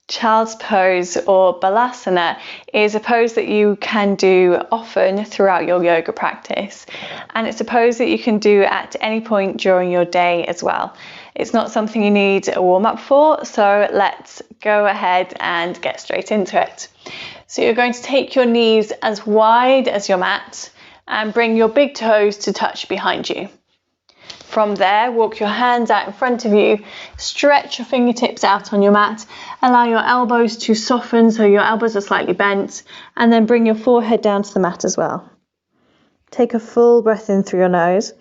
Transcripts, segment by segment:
Child's pose or balasana is a pose that you can do often throughout your yoga practice, and it's a pose that you can do at any point during your day as well. It's not something you need a warm up for, so let's go ahead and get straight into it. So you're going to take your knees as wide as your mat and bring your big toes to touch behind you. From there, walk your hands out in front of you, stretch your fingertips out on your mat, allow your elbows to soften so your elbows are slightly bent, and then bring your forehead down to the mat as well. Take a full breath in through your nose.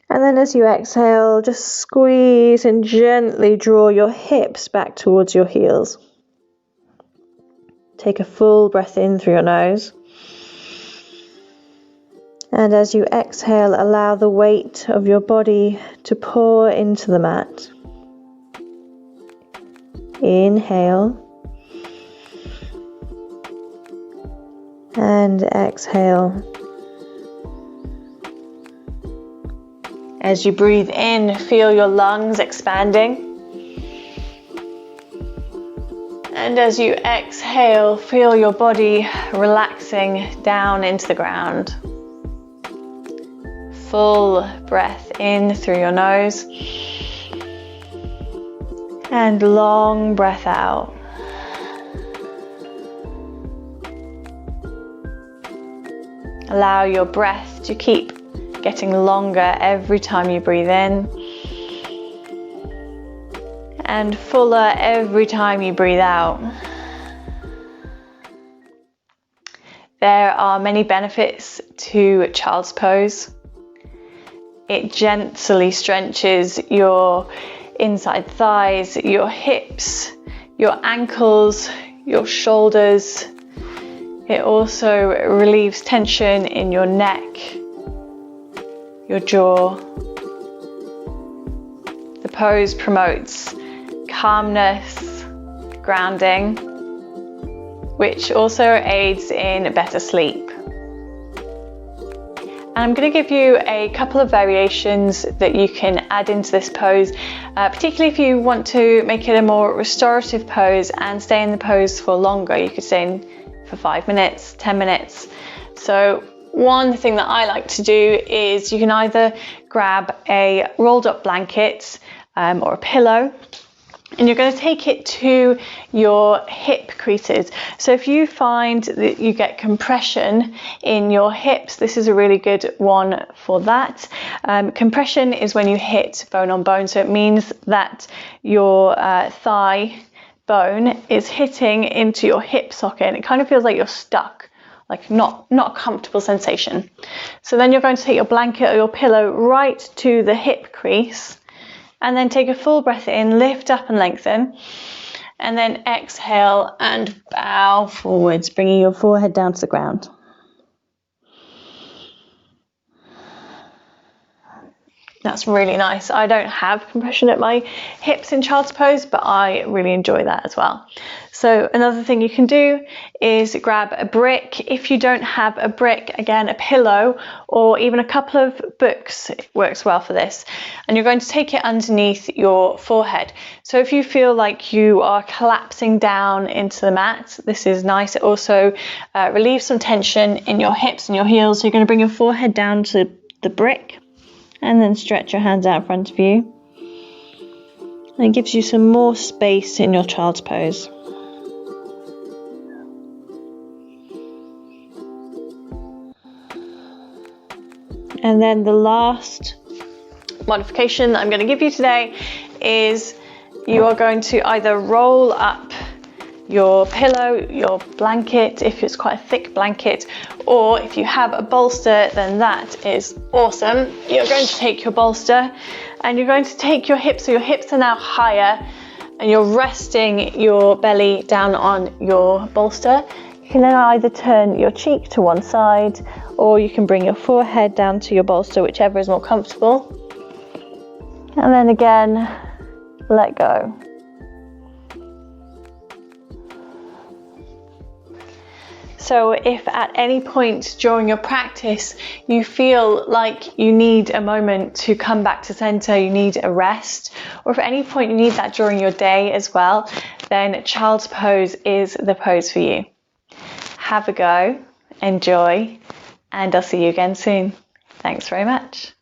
And then as you exhale, just squeeze and gently draw your hips back towards your heels. Take a full breath in through your nose. And as you exhale, allow the weight of your body to pour into the mat. Inhale. And exhale. As you breathe in, feel your lungs expanding. And as you exhale, feel your body relaxing down into the ground. Full breath in through your nose and long breath out. Allow your breath to keep getting longer every time you breathe in and fuller every time you breathe out. There are many benefits to child's pose. It gently stretches your inside thighs, your hips, your ankles, your shoulders. It also relieves tension in your neck, your jaw. The pose promotes calmness, grounding, which also aids in better sleep. And I'm going to give you a couple of variations that you can add into this pose, particularly if you want to make it a more restorative pose and stay in the pose for longer. You could stay in for 5 minutes, 10 minutes. So one thing that I like to do is you can either grab a rolled up blanket or a pillow, and you're going to take it to your hip creases. So if you find that you get compression in your hips, this is a really good one for that. Compression is when you hit bone on bone, so it means that your thigh bone is hitting into your hip socket, and it kind of feels like you're stuck, like not a comfortable sensation. So then you're going to take your blanket or your pillow right to the hip crease, and then take a full breath in, lift up and lengthen, and then exhale and bow forwards, bringing your forehead down to the ground. That's really nice. I don't have compression at my hips in child's pose, but I really enjoy that as well. So another thing you can do is grab a brick. If you don't have a brick, again, a pillow or even a couple of books works well for this. And you're going to take it underneath your forehead. So if you feel like you are collapsing down into the mat, this is nice. It also relieves some tension in your hips and your heels. So you're going to bring your forehead down to the brick, and then stretch your hands out in front of you. And it gives you some more space in your child's pose. And then the last modification that I'm going to give you today is you are going to either roll up your pillow, your blanket, if it's quite a thick blanket, or if you have a bolster, then that is awesome. You're going to take your bolster and you're going to take your hips, so your hips are now higher and you're resting your belly down on your bolster. You can then either turn your cheek to one side, or you can bring your forehead down to your bolster, whichever is more comfortable. And then again, let go. So if at any point during your practice you feel like you need a moment to come back to center, you need a rest, or if at any point you need that during your day as well, then child's pose is the pose for you. Have a go, enjoy, and I'll see you again soon. Thanks very much.